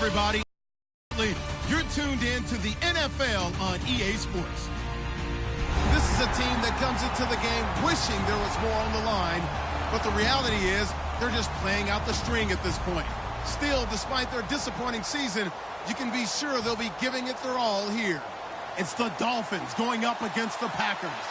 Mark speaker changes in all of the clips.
Speaker 1: everybody. You're tuned in to the NFL on EA Sports. This is a team that comes into the game wishing there was more on the line, but the reality is they're just playing out the string at this point. Still, despite their disappointing season, you can be sure they'll be giving it their all here. It's the Dolphins going up against the Packers.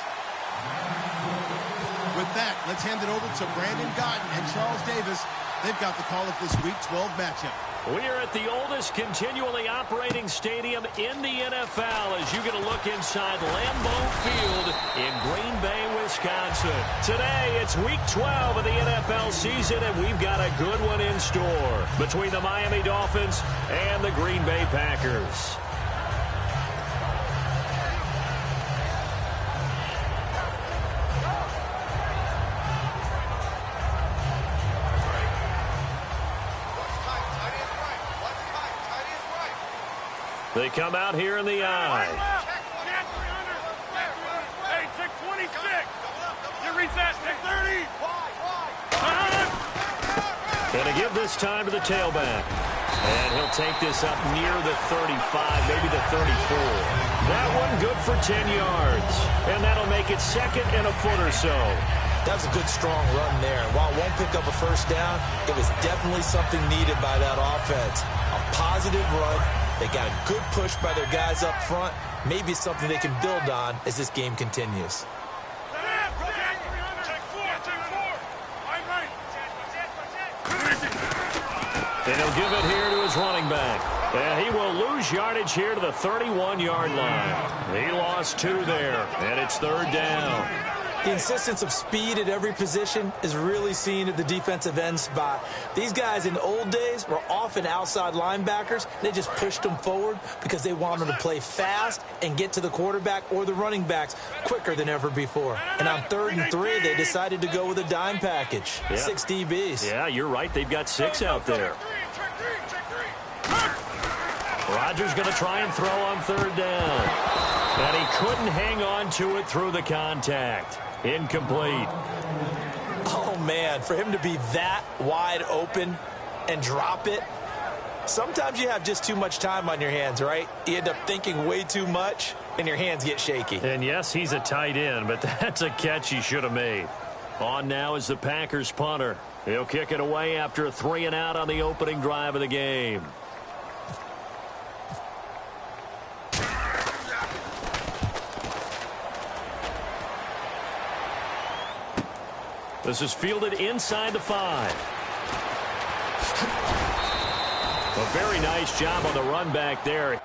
Speaker 1: With that, let's hand it over to Brandon Gaudin and Charles Davis. They've got the call of this Week 12 matchup.
Speaker 2: We are at the oldest continually operating stadium in the NFL as you get a look inside Lambeau Field in Green Bay, Wisconsin. Today, it's Week 12 of the NFL season, and we've got a good one in store between the Miami Dolphins and the Green Bay Packers. They come out here in the eye.
Speaker 3: Hey, check 26. You reset, check 30.
Speaker 2: Going to give this time to the tailback. And he'll take this up near the 35, maybe the 34. That one good for 10 yards. And that'll make it second and a foot or so.
Speaker 4: That was a good, strong run there. While it won't pick up a first down, it was definitely something needed by that offense. A positive run. They got a good push by their guys up front. Maybe something they can build on as this game continues.
Speaker 2: And he'll give it here to his running back. And he will lose yardage here to the 31-yard line. He lost 2 there, and it's third down.
Speaker 4: The insistence of speed at every position is really seen at the defensive end spot. These guys in the old days were often outside linebackers. They just pushed them forward because they wanted to play fast and get to the quarterback or the running backs quicker than ever before. And on 3rd and 3, they decided to go with a dime package. Yeah. 6 DBs.
Speaker 2: Yeah, you're right. They've got 6 out there. Rodgers going to try and throw on 3rd down. And he couldn't hang on to it through the contact. Incomplete.
Speaker 4: Oh, man, for him to be that wide open and drop it. Sometimes you have just too much time on your hands, right? You end up thinking way too much, and your hands get shaky.
Speaker 2: And, yes, he's a tight end, but that's a catch he should have made. On now is the Packers punter. He'll kick it away after a 3-and-out on the opening drive of the game. This is fielded inside the 5. A very nice job on the run back there.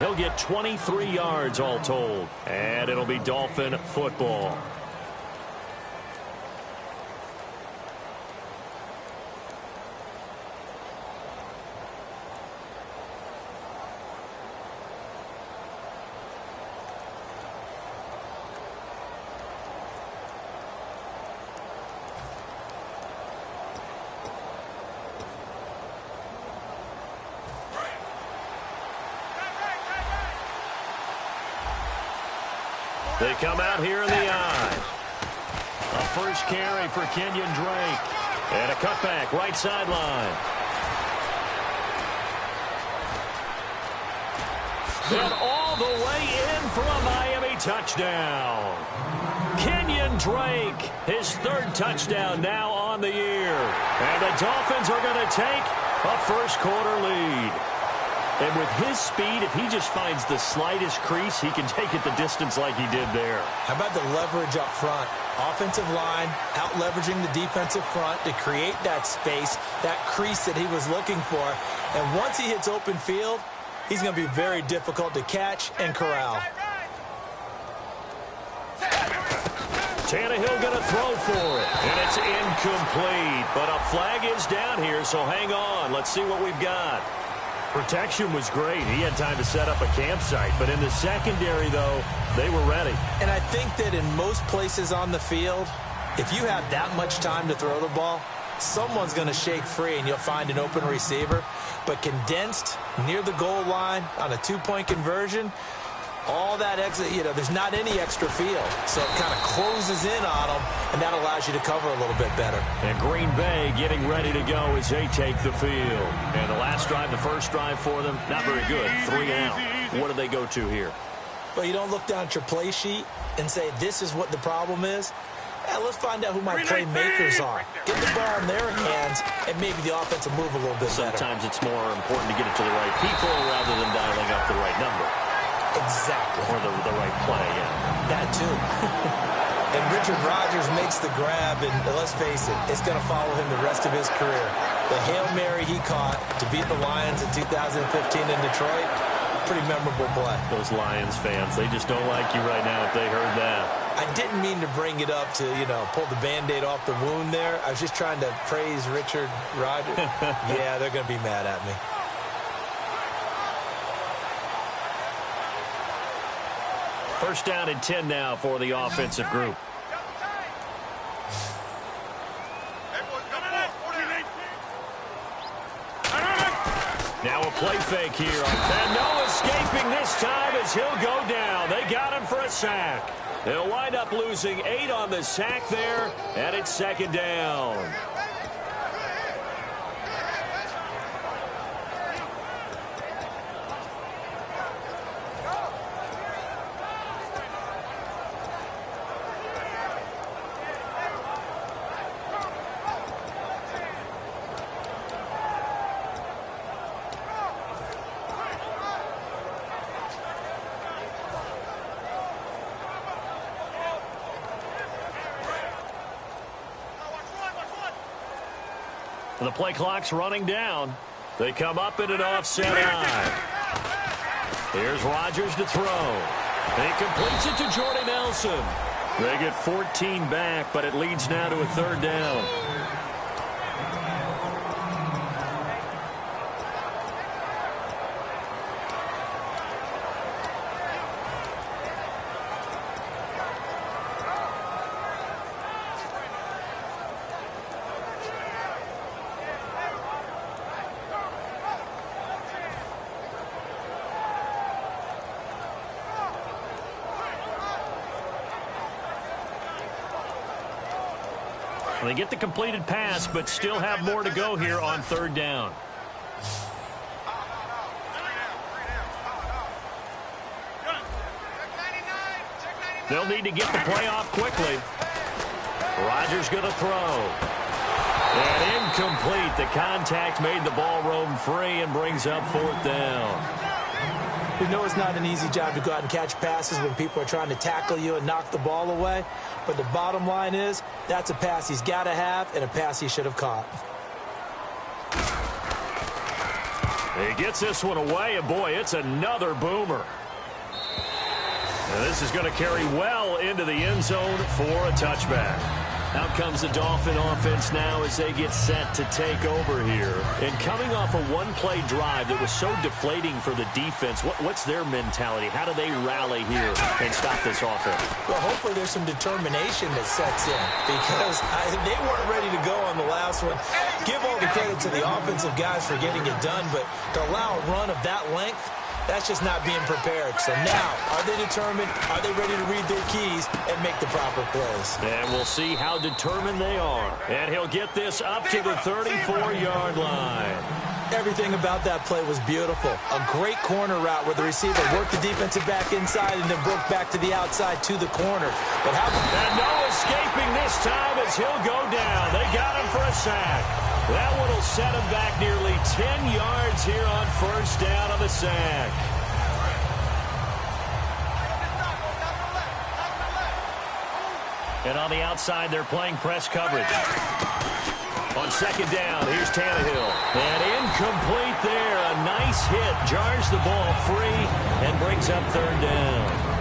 Speaker 2: He'll get 23 yards all told, and it'll be Dolphin football. They come out here in the eye. A first carry for Kenyon Drake. And a cutback right sideline. And all the way in for a Miami touchdown. Kenyon Drake, his 3rd touchdown now on the year. And the Dolphins are going to take a first quarter lead. And with his speed, if he just finds the slightest crease, he can take it the distance like he did there.
Speaker 4: How about the leverage up front? Offensive line out-leveraging the defensive front to create that space, that crease that he was looking for. And once he hits open field, he's going to be very difficult to catch and corral.
Speaker 2: Tannehill going to throw for it, and it's incomplete. But a flag is down here, so hang on. Let's see what we've got. Protection was great. He had time to set up a campsite. But in the secondary, though, they were ready.
Speaker 4: And I think that in most places on the field, if you have that much time to throw the ball, someone's going to shake free and you'll find an open receiver. But condensed near the goal line on a two-point conversion, all that extra, there's not any extra field. So it kind of closes in on them, and that allows you to cover a little bit better.
Speaker 2: And Green Bay getting ready to go as they take the field. And the last drive, the first drive for them, not very good. 3 and out. What do they go to here?
Speaker 4: Well, you don't look down at your play sheet and say, this is what the problem is. Let's find out who my playmakers are. Get the ball in their hands, and maybe the offense will move a little bit better.
Speaker 2: Sometimes it's more important to get it to the right people rather than dialing up the right number.
Speaker 4: Exactly.
Speaker 2: Or the right play, yeah.
Speaker 4: That too. And Richard Rodgers makes the grab, and let's face it, it's going to follow him the rest of his career. The Hail Mary he caught to beat the Lions in 2015 in Detroit, pretty memorable play.
Speaker 2: Those Lions fans, they just don't like you right now if they heard that.
Speaker 4: I didn't mean to bring it up to, pull the Band-Aid off the wound there. I was just trying to praise Richard Rodgers. Yeah, they're going to be mad at me.
Speaker 2: First down and 10 now for the offensive group. Now a play fake here. And no escaping this time as he'll go down. They got him for a sack. They'll wind up losing 8 on the sack there, and it's second down. The play clock's running down. They come up in an offset eye. Here's Rodgers to throw. He completes it to Jordy Nelson. They get 14 back, but it leads now to a third down. They get the completed pass, but still have more to go here on third down. They'll need to get the play off quickly. Rodgers going to throw. And incomplete. The contact made the ball roam free and brings up fourth down.
Speaker 4: We know it's not an easy job to go out and catch passes when people are trying to tackle you and knock the ball away. But the bottom line is, that's a pass he's got to have and a pass he should have caught.
Speaker 2: He gets this one away, and boy, it's another boomer. And this is going to carry well into the end zone for a touchback. Out comes the Dolphin offense now as they get set to take over here. And coming off a one-play drive that was so deflating for the defense, what's their mentality? How do they rally here and stop this offense?
Speaker 4: Well, hopefully there's some determination that sets in because they weren't ready to go on the last one. Give all the credit to the offensive guys for getting it done, but to allow a run of that length, that's just not being prepared. So now, are they determined? Are they ready to read their keys and make the proper plays?
Speaker 2: And we'll see how determined they are. And he'll get this up to the 34-yard line.
Speaker 4: Everything about that play was beautiful. A great corner route where the receiver worked the defensive back inside and then broke back to the outside to the corner. But how?
Speaker 2: And no escaping this time as he'll go down. They got him for a sack. That one will set him back nearly 10 yards here on first down on the sack. And on the outside, they're playing press coverage. On second down, here's Tannehill. And incomplete there. A nice hit. Jars the ball free and brings up third down.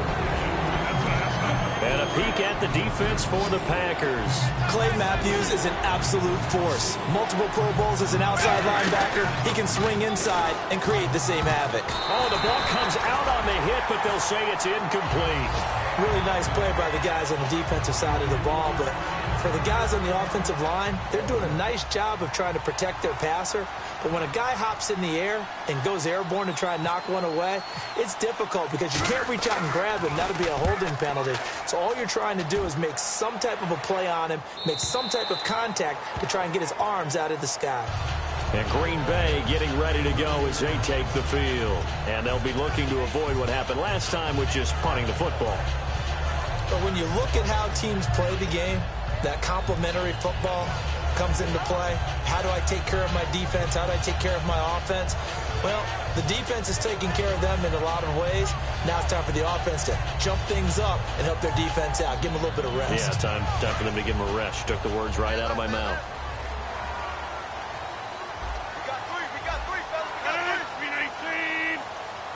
Speaker 2: And a peek at the defense for the Packers.
Speaker 4: Clay Matthews is an absolute force. Multiple Pro Bowls as an outside linebacker. He can swing inside and create the same havoc.
Speaker 2: Oh, the ball comes out on the hit, but they'll say it's incomplete.
Speaker 4: Really nice play by the guys on the defensive side of the ball, but for the guys on the offensive line, they're doing a nice job of trying to protect their passer. But when a guy hops in the air and goes airborne to try and knock one away, it's difficult because you can't reach out and grab him. That'll be a holding penalty. So all you're trying to do is make some type of a play on him, make some type of contact to try and get his arms out of the sky.
Speaker 2: And Green Bay getting ready to go as they take the field. And they'll be looking to avoid what happened last time, which is punting the football.
Speaker 4: But when you look at how teams play the game, that complementary football comes into play. How do I take care of my defense? How do I take care of my offense? Well, the defense is taking care of them in a lot of ways. Now it's time for the offense to jump things up and help their defense out. Give them a little bit of rest.
Speaker 2: Yeah, time for them to give them a rest. You took the words right out of my mouth.
Speaker 3: We got three, fellas. We got three.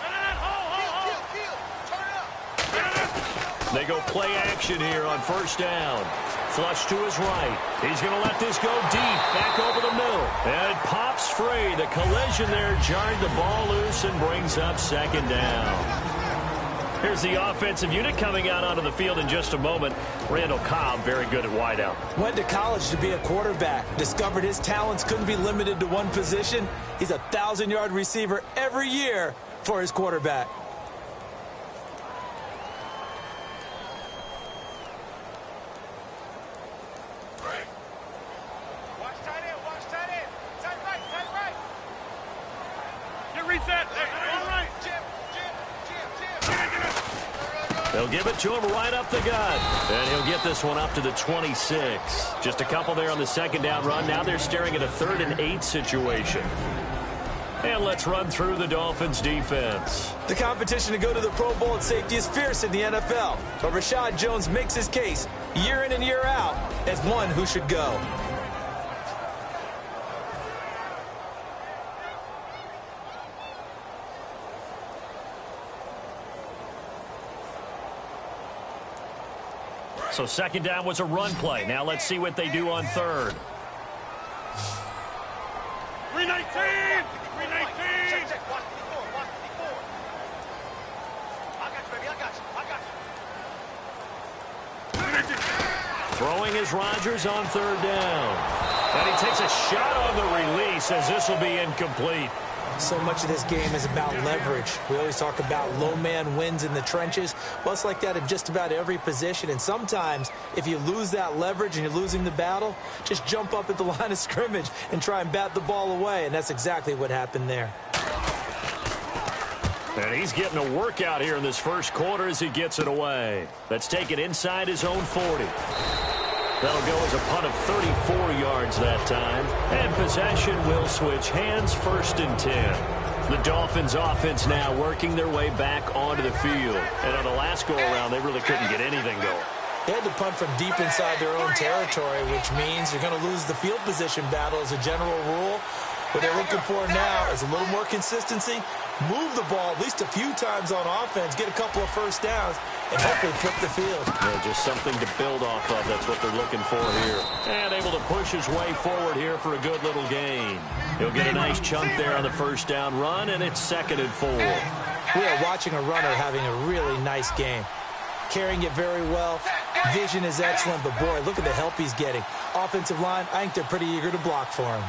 Speaker 3: 319. Turn up.
Speaker 2: They go play action here on first down. Flush to his right. He's going to let this go deep. Back over the middle. And it pops free. The collision there jarred the ball loose and brings up second down. Here's the offensive unit coming out onto the field in just a moment. Randall Cobb, very good at wideout.
Speaker 4: Went to college to be a quarterback. Discovered his talents couldn't be limited to one position. He's a 1,000-yard receiver every year for his quarterback.
Speaker 2: They'll give it to him right up the gut. And he'll get this one up to the 26. Just a couple there on the second down run. Now they're staring at a 3rd and 8 situation. And let's run through the Dolphins defense.
Speaker 4: The competition to go to the Pro Bowl at safety is fierce in the NFL. But Rashad Jones makes his case year in and year out as one who should go.
Speaker 2: So second down was a run play. Now let's see what they do on third.
Speaker 3: 319! 319!
Speaker 2: Throwing is Rodgers on third down. And he takes a shot on the release as this will be incomplete.
Speaker 4: So much of this game is about leverage. We always talk about low man wins in the trenches. Well, it's like that in just about every position. And sometimes, if you lose that leverage and you're losing the battle, just jump up at the line of scrimmage and try and bat the ball away. And that's exactly what happened there.
Speaker 2: And he's getting a workout here in this first quarter as he gets it away. Let's take it inside his own 40. That'll go as a punt of 34 yards that time. And possession will switch hands, 1st and 10. The Dolphins offense now working their way back onto the field. And on the last go-around, they really couldn't get anything going.
Speaker 4: They had to punt from deep inside their own territory, which means you're going to lose the field position battle as a general rule. What they're looking for now is a little more consistency, move the ball at least a few times on offense, get a couple of first downs, and hopefully flip the field.
Speaker 2: Yeah, just something to build off of. That's what they're looking for here. And able to push his way forward here for a good little gain. He'll get a nice chunk there on the first down run, and it's 2nd and 4.
Speaker 4: We are watching a runner having a really nice game. Carrying it very well. Vision is excellent, but boy, look at the help he's getting. Offensive line, I think they're pretty eager to block for him.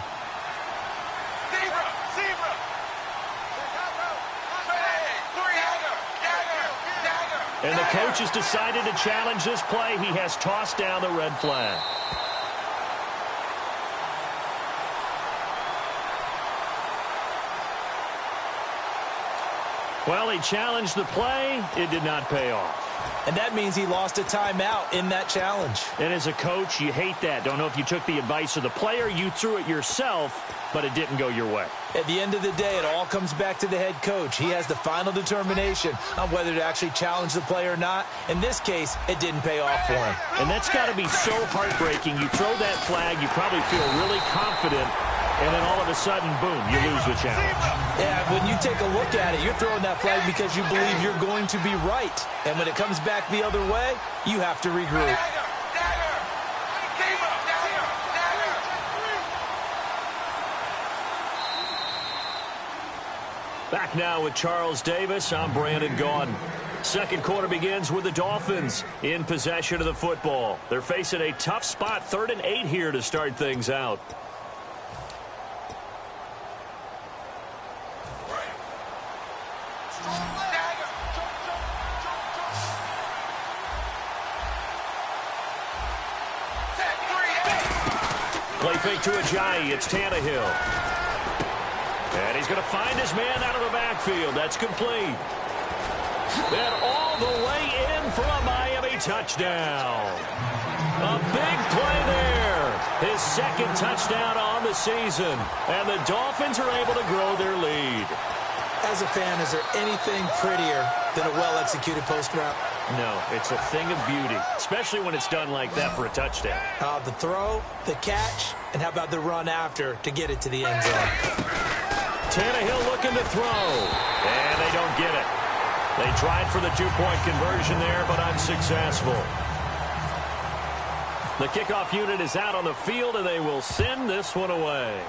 Speaker 2: And the coach has decided to challenge this play. He has tossed down the red flag. Well, he challenged the play. It did not pay off.
Speaker 4: And that means he lost a timeout in that challenge.
Speaker 2: And as a coach, you hate that. Don't know if you took the advice of the player, you threw it yourself, but it didn't go your way.
Speaker 4: At the end of the day, it all comes back to the head coach. He has the final determination on whether to actually challenge the player or not. In this case, it didn't pay off for him.
Speaker 2: And that's got to be so heartbreaking. You throw that flag, you probably feel really confident, and then all of a sudden, boom, you lose the challenge.
Speaker 4: Yeah, when you take a look at it, you're throwing that flag because you believe you're going to be right. And when it comes back the other way, you have to regroup.
Speaker 2: Back now with Charles Davis. I'm Brandon Gaudin. Second quarter begins with the Dolphins in possession of the football. They're facing a tough spot, 3rd and 8 here to start things out. Play fake to Ajayi. It's Tannehill. And he's going to find his man out of the backfield. That's complete. And all the way in for a Miami touchdown. A big play there. His second touchdown on the season. And the Dolphins are able to grow their lead.
Speaker 4: As a fan, is there anything prettier than a well-executed post route?
Speaker 2: No, it's a thing of beauty, especially when it's done like that for a touchdown.
Speaker 4: The throw, the catch, and how about the run after to get it to the end zone?
Speaker 2: Tannehill looking to throw, and they don't get it. They tried for the two-point conversion there, but unsuccessful. The kickoff unit is out on the field, and they will send this one away.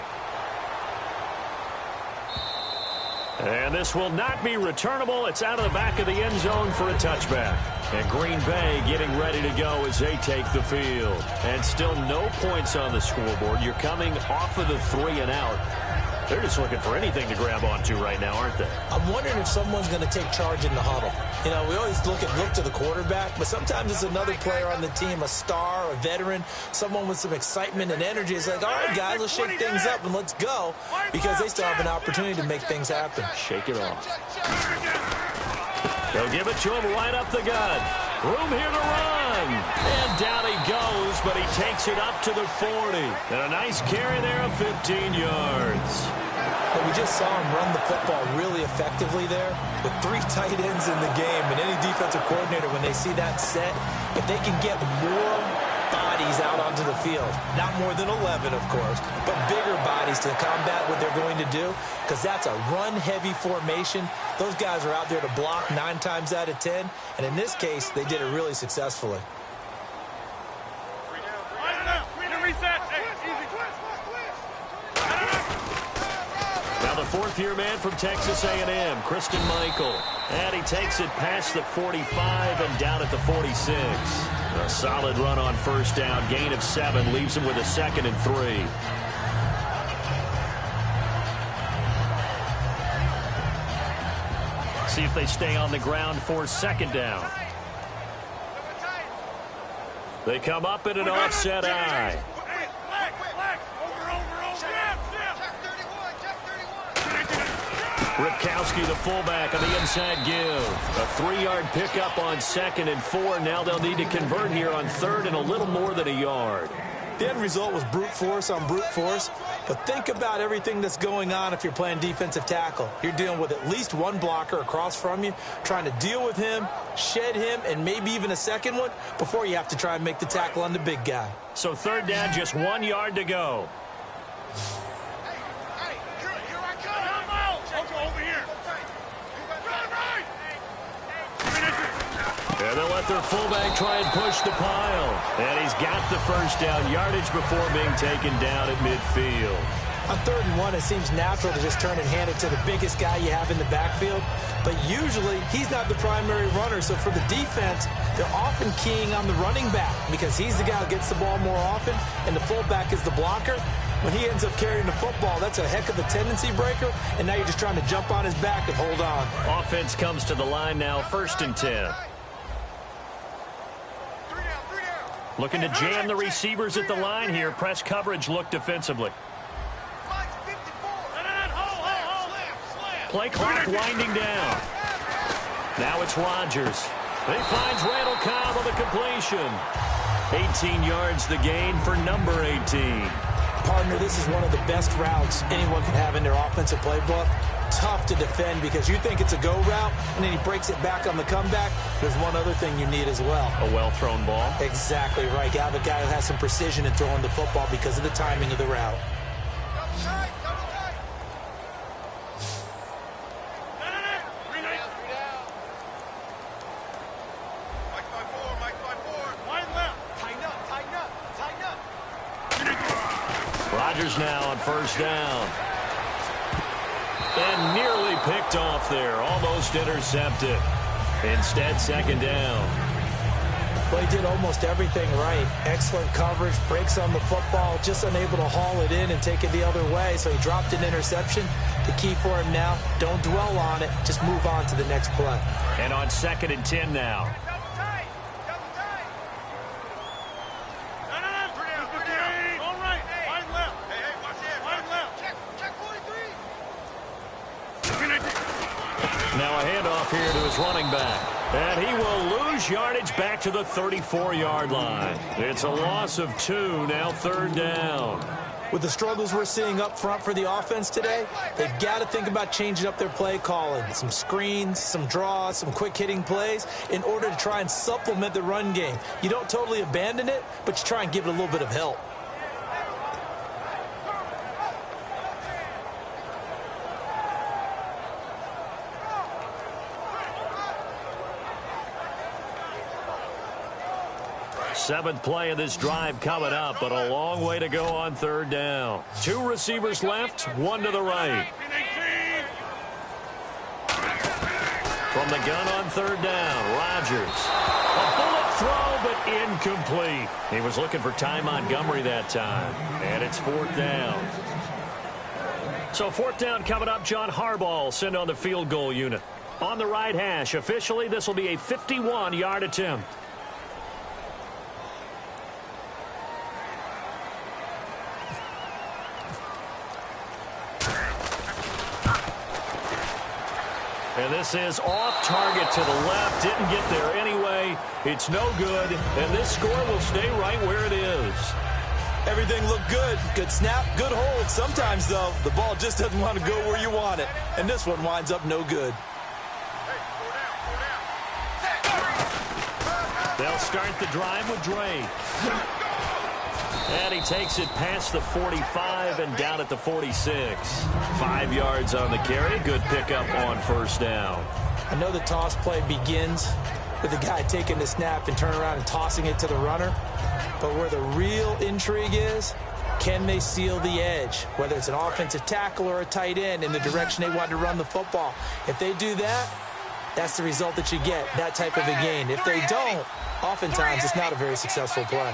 Speaker 2: And this will not be returnable. It's out of the back of the end zone for a touchback. And Green Bay getting ready to go as they take the field. And still no points on the scoreboard. You're coming off of the 3 and out. They're just looking for anything to grab onto right now, aren't they?
Speaker 4: I'm wondering if someone's going to take charge in the huddle. You know, we always look to the quarterback, but sometimes it's another player on the team, a star, a veteran, someone with some excitement and energy. It's like, all right, guys, let's shake things up and let's go, because they still have an opportunity to make things happen.
Speaker 2: Shake it off. They'll give it to him right up the gut. Room here to run. And down he goes, but he takes it up to the 40. And a nice carry there of 15 yards.
Speaker 4: And we just saw him run the football really effectively there with 3 tight ends in the game. And any defensive coordinator, when they see that set, if they can get more bodies out onto the field, not more than 11, of course, but bigger bodies to combat what they're going to do, because that's a run-heavy formation. Those guys are out there to block 9 times out of 10. And in this case, they did it really successfully.
Speaker 2: Now the 4th-year man from Texas A&M, Christine Michael. And he takes it past the 45 and down at the 46. A solid run on first down. Gain of 7 leaves him with a 2nd and 3. See if they stay on the ground for 2nd down. They come up in an offset eye. Ripkowski, the fullback, on the inside give. A 3-yard pickup on 2nd and 4. Now they'll need to convert here on 3rd and a little more than a yard.
Speaker 4: The end result was brute force on brute force. But think about everything that's going on if you're playing defensive tackle. You're dealing with at least one blocker across from you, trying to deal with him, shed him, and maybe even a second one before you have to try and make the tackle on the big guy.
Speaker 2: So 3rd down, just 1 yard to go. And they'll let their fullback try and push the pile. And he's got the first down yardage before being taken down at midfield.
Speaker 4: On 3rd and 1, it seems natural to just turn and hand it to the biggest guy you have in the backfield. But usually, he's not the primary runner. So for the defense, they're often keying on the running back because he's the guy who gets the ball more often, and the fullback is the blocker. When he ends up carrying the football, that's a heck of a tendency breaker, and now you're just trying to jump on his back and hold on.
Speaker 2: Offense comes to the line now, 1st and 10. Looking to jam the receivers at the line here. Press coverage look defensively. Play clock winding down. Now it's Rodgers. He finds Randall Cobb on the completion. 18 yards the gain for number 18.
Speaker 4: Partner, this is one of the best routes anyone can have in their offensive playbook. Tough to defend because you think it's a go route, and then he breaks it back on the comeback. There's one other thing you need as well.
Speaker 2: A well-thrown ball.
Speaker 4: Exactly right. You have a guy who has some precision in throwing the football because of the timing of the route.
Speaker 2: Rodgers now on first down. And nearly picked off there. Almost intercepted. Instead, second down.
Speaker 4: Well, he did almost everything right. Excellent coverage, breaks on the football, just unable to haul it in and take it the other way. So he dropped an interception. The key for him now, don't dwell on it. Just move on to the next play.
Speaker 2: And on 2nd and 10 now. Now a handoff here to his running back. And he will lose yardage back to the 34-yard line. It's a loss of 2, now 3rd down.
Speaker 4: With the struggles we're seeing up front for the offense today, they've got to think about changing up their play calling. Some screens, some draws, some quick-hitting plays in order to try and supplement the run game. You don't totally abandon it, but you try and give it a little bit of help.
Speaker 2: Seventh play of this drive coming up, but a long way to go on 3rd down. 2 receivers left, 1 to the right. From the gun on 3rd down, Rodgers. A bullet throw, but incomplete. He was looking for Ty Montgomery that time, and it's 4th down. So 4th down coming up, John Harbaugh will send on the field goal unit. On the right hash, officially, this will be a 51-yard attempt. And this is off target to the left. Didn't get there anyway. It's no good. And this score will stay right where it is.
Speaker 4: Everything looked good. Good snap, good hold. Sometimes, though, the ball just doesn't want to go where you want it. And this one winds up no good.
Speaker 2: They'll start the drive with Dre. And he takes it past the 45 and down at the 46. 5 yards on the carry. Good pickup on 1st down.
Speaker 4: I know the toss play begins with the guy taking the snap and turning around and tossing it to the runner. But where the real intrigue is, can they seal the edge? Whether it's an offensive tackle or a tight end in the direction they want to run the football. If they do that, that's the result that you get, that type of a gain. If they don't, oftentimes it's not a very successful play.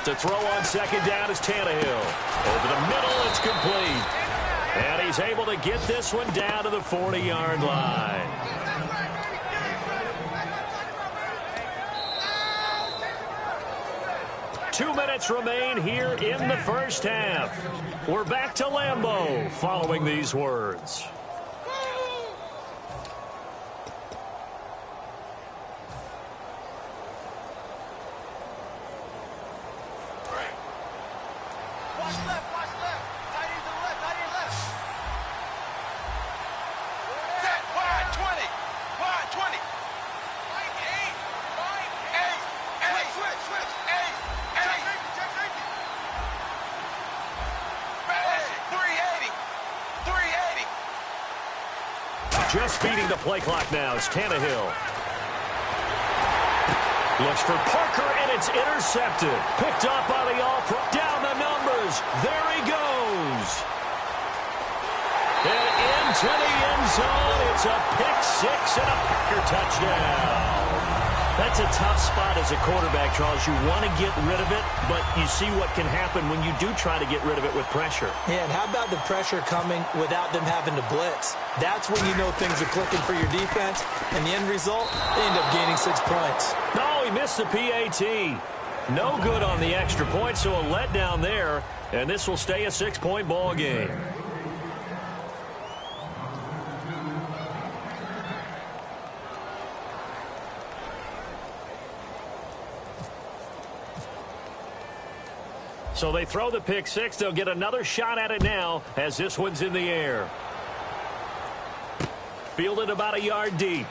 Speaker 2: To throw on 2nd down is Tannehill. Over the middle, it's complete. And he's able to get this one down to the 40-yard line. Two minutes remain here in the first half. We're back to Lambeau following these words. Just beating the play clock now is Tannehill. Looks for Parker, and it's intercepted. Picked up by the All-Pro. Down the numbers. There he goes. And into the end zone. It's a pick-6 and a Packer touchdown. That's a tough spot as a quarterback, Charles. You want to get rid of it, but you see what can happen when you do try to get rid of it with pressure.
Speaker 4: Yeah, and how about the pressure coming without them having to blitz? That's when you know things are clicking for your defense, and the end result, they end up gaining 6 points.
Speaker 2: No, he missed the PAT. No good on the extra point, so a letdown there, and this will stay a 6-point ball game. So they throw the pick six. They'll get another shot at it now as this one's in the air. Fielded about a yard deep.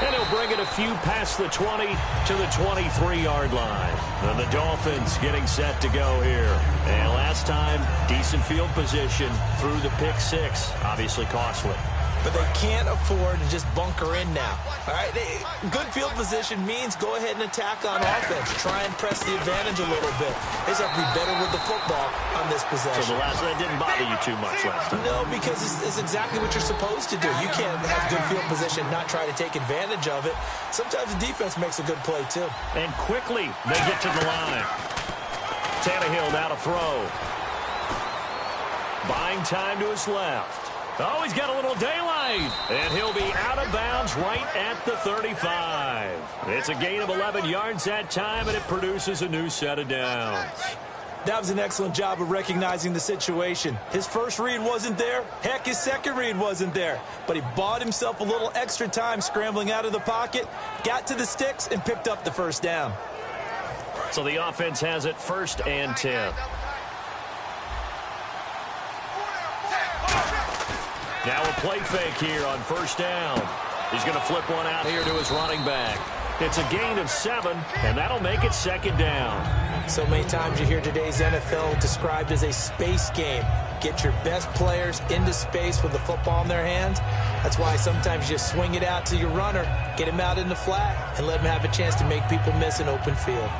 Speaker 2: And he'll bring it a few past the 20 to the 23-yard line. And the Dolphins getting set to go here. And last time, decent field position through the pick six. Obviously costly.
Speaker 4: But they can't afford to just bunker in now. All right, good field position means go ahead and attack on offense. Try and press the advantage a little bit. They just have to be better with the football on this possession.
Speaker 2: So that didn't bother you too much last time?
Speaker 4: No, because it's exactly what you're supposed to do. You can't have good field position, not try to take advantage of it. Sometimes the defense makes a good play, too.
Speaker 2: And quickly, they get to the line. Tannehill now to throw. Buying time to his left. Oh, he's got a little daylight. And he'll be out of bounds right at the 35. It's a gain of 11 yards that time, and it produces a new set of downs.
Speaker 4: That was an excellent job of recognizing the situation. His first read wasn't there. Heck, his second read wasn't there. But he bought himself a little extra time scrambling out of the pocket, got to the sticks, and picked up the first down.
Speaker 2: So the offense has it 1st and 10. Now a play fake here on 1st down. He's going to flip one out here to his running back. It's a gain of 7, and that'll make it 2nd down.
Speaker 4: So many times you hear today's NFL described as a space game. Get your best players into space with the football in their hands. That's why sometimes you swing it out to your runner, get him out in the flat, and let him have a chance to make people miss an open field.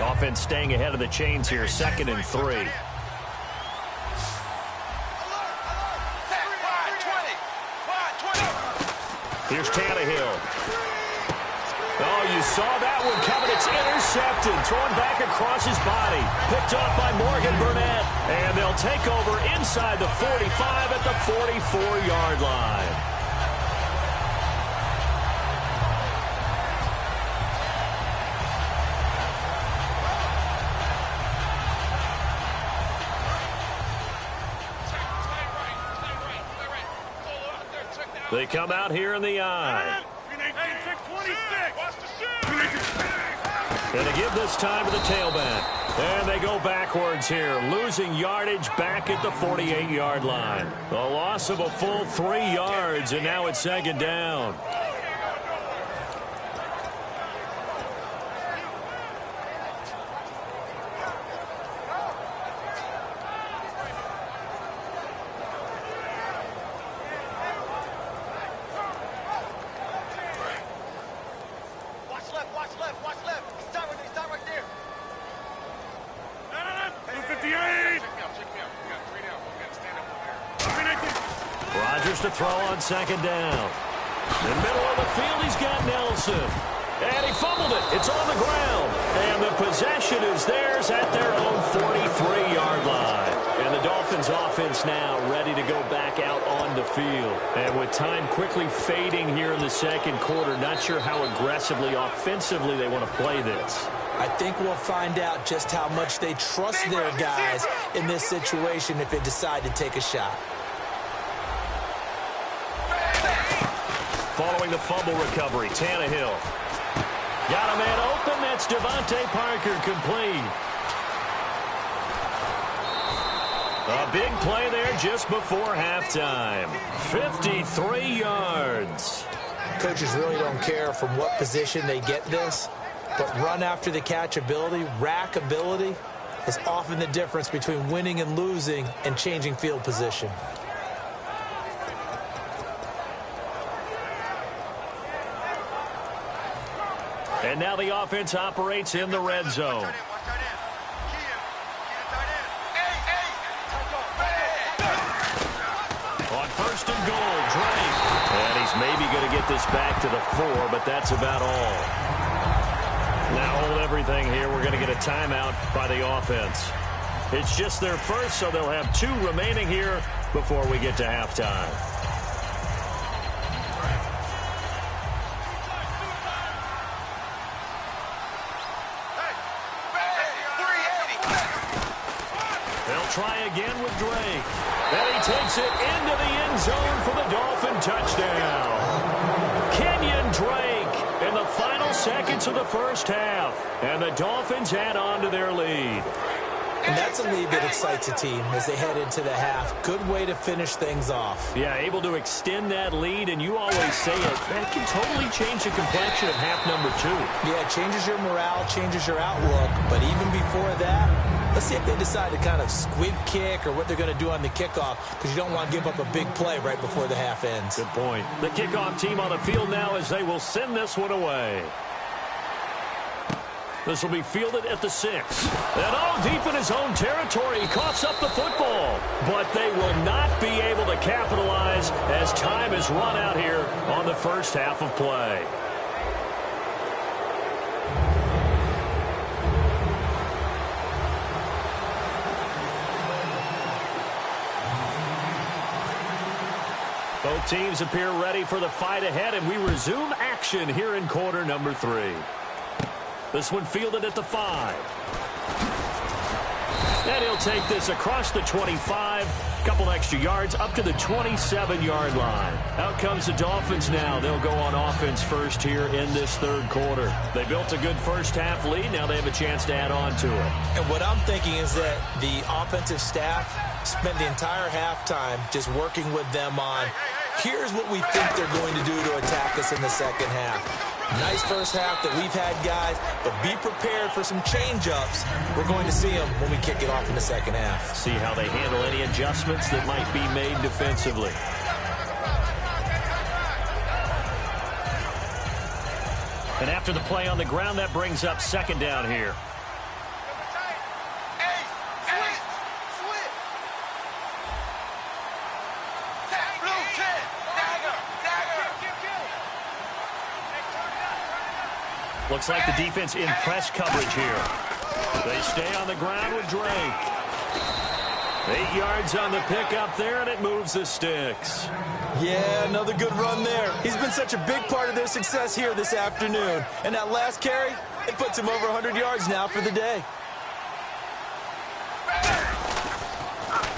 Speaker 2: Offense staying ahead of the chains here, 2nd and 3. Here's Tannehill. Oh, you saw that one coming. It's intercepted. Thrown back across his body. Picked up by Morgan Burnett. And they'll take over inside the 45 at the 44-yard line. They come out here in the eye. And they give this time to the tailback. And they go backwards here, losing yardage back at the 48-yard line. A loss of a full 3 yards, and now it's 2nd down. To throw on 2nd down. In the middle of the field, he's got Nelson. And he fumbled it. It's on the ground. And the possession is theirs at their own 43-yard line. And the Dolphins offense now ready to go back out on the field. And with time quickly fading here in the 2nd quarter, not sure how aggressively, offensively they want to play this.
Speaker 4: I think we'll find out just how much they trust their guys in this situation if they decide to take a shot.
Speaker 2: Following the fumble recovery, Tannehill. Got a man open. That's Devontae Parker complete. A big play there just before halftime. 53 yards.
Speaker 4: Coaches really don't care from what position they get this, but run after the catch ability, rack ability, is often the difference between winning and losing and changing field position.
Speaker 2: And now the offense operates in the red zone. On 1st and goal, Drake. And he's maybe going to get this back to the 4, but that's about all. Now hold everything here. We're going to get a timeout by the offense. It's just their first, so they'll have 2 remaining here before we get to halftime. Try again with Drake. And he takes it into the end zone for the Dolphin touchdown. Kenyon Drake in the final seconds of the first half, and the Dolphins add on to their lead.
Speaker 4: And that's a lead that excites a team as they head into the half. Good way to finish things off.
Speaker 2: Yeah, able to extend that lead, and you always say it, that can totally change the complexion of half number 2.
Speaker 4: Yeah, it changes your morale, changes your outlook, but even before that, let's see if they decide to kind of squib kick or what they're going to do on the kickoff, because you don't want to give up a big play right before the half ends.
Speaker 2: Good point. The kickoff team on the field now as they will send this one away. This will be fielded at the 6. And all deep in his own territory, he coughs up the football. But they will not be able to capitalize as time has run out here on the first half of play. Both teams appear ready for the fight ahead, and we resume action here in quarter number 3. This one fielded at the 5. And he'll take this across the 25. Couple extra yards up to the 27-yard line. Out comes the Dolphins now. They'll go on offense first here in this third quarter. They built a good first half lead. Now they have a chance to add on to it.
Speaker 4: And what I'm thinking is that the offensive staff spent the entire halftime just working with them on, here's what we think they're going to do to attack us in the second half. Nice first half that we've had, guys, but be prepared for some change-ups. We're going to see them when we kick it off in the second half.
Speaker 2: See how they handle any adjustments that might be made defensively. And after the play on the ground, that brings up second down here. Looks like the defense in press coverage here. They stay on the ground with Drake. 8 yards on the pickup there, and it moves the sticks.
Speaker 4: Yeah, another good run there. He's been such a big part of their success here this afternoon. And that last carry, it puts him over 100 yards now for the day.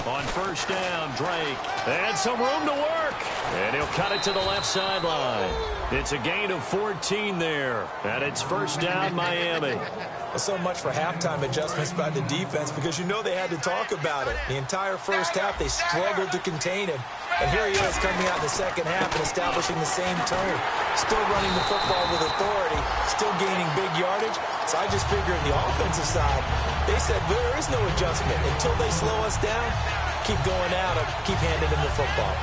Speaker 2: On first down, Drake. And some room to work. And he'll cut it to the left sideline. It's a gain of 14 there. And it's first down, Miami.
Speaker 4: So much for halftime adjustments by the defense, because you know they had to talk about it. The entire first half, they struggled to contain him. And here he is coming out in the second half and establishing the same tone. Still running the football with authority, still gaining big yardage. So I just figure on the offensive side, they said there is no adjustment. Until they slow us down, keep going at them, keep handing them the football.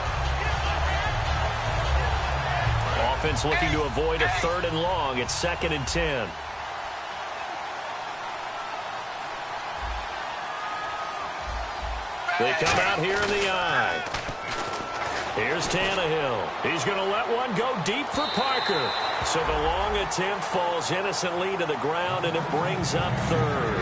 Speaker 2: Offense looking to avoid a 3rd and long. It's 2nd and 10. They come out here in the eye. Here's Tannehill. He's going to let one go deep for Parker. So the long attempt falls innocently to the ground, and it brings up 3rd.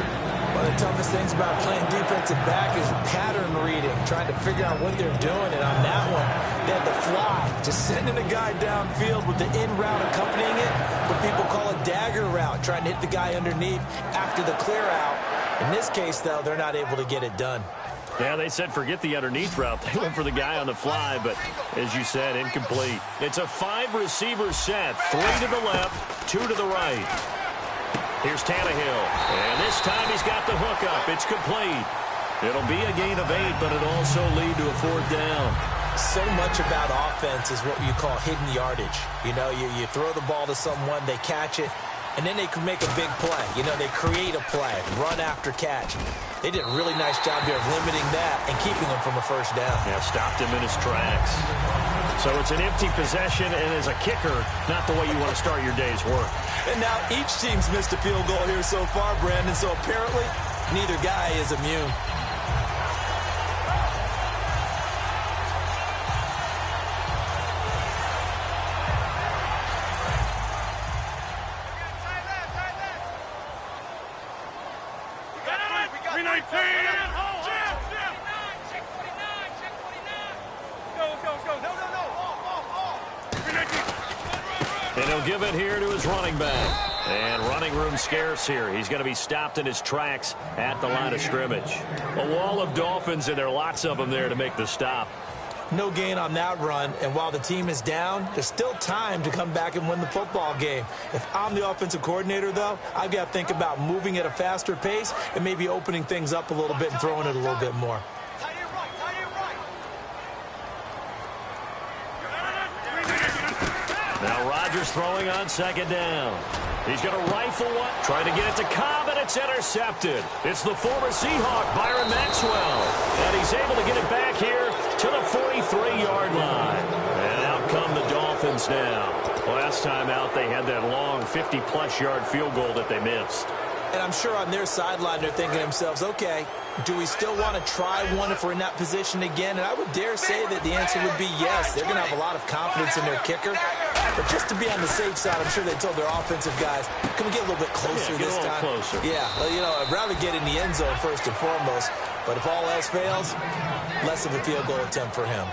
Speaker 4: One of the toughest things about playing defensive back is pattern reading, trying to figure out what they're doing. And on that one, they had the fly, just sending a guy downfield with the in route accompanying it, what people call a dagger route, trying to hit the guy underneath after the clear out. In this case, though, they're not able to get it done.
Speaker 2: Yeah, they said forget the underneath route. They went for the guy on the fly, but as you said, incomplete. It's a 5-receiver set. 3 to the left, 2 to the right. Here's Tannehill. And this time he's got the hook up. It's complete. It'll be a gain of 8, but it'll also lead to a 4th down.
Speaker 4: So much about offense is what you call hidden yardage. You know, you throw the ball to someone, they catch it, and then they can make a big play. You know, they create a play, run after catch. They did a really nice job here of limiting that and keeping him from a first down.
Speaker 2: Yeah, stopped him in his tracks. So it's an empty possession, and as a kicker, not the way you want to start your day's work.
Speaker 4: And now each team's missed a field goal here so far, Brandon, so apparently neither guy is immune.
Speaker 2: And he'll give it here to his running back. And running room scarce here. He's going to be stopped in his tracks at the line of scrimmage. A wall of Dolphins, and there are lots of them there to make the stop.
Speaker 4: no gain on that run. And while the team is down, there's still time to come back and win the football game. If I'm the offensive coordinator, though, I've got to think about moving at a faster pace and maybe opening things up a little bit and throwing it a little bit more.
Speaker 2: Now Rodgers throwing on second down. He's going to rifle one, trying to get it to Cobb, and it's intercepted. It's the former Seahawk, Byron Maxwell. And he's able to get it back here to the 43-yard line. And out come the Dolphins now. Last time out, they had that long 50-plus yard field goal that they missed.
Speaker 4: And I'm sure on their sideline they're thinking to themselves, okay, do we still want to try one if we're in that position again? And I would dare say that the answer would be yes. They're going to have a lot of confidence in their kicker. But just to be on the safe side, I'm sure they told their offensive guys, can we get a little bit closer this time?
Speaker 2: Closer.
Speaker 4: Yeah, I'd rather get in the end zone first and foremost. But if all else fails, less of a field goal attempt for him.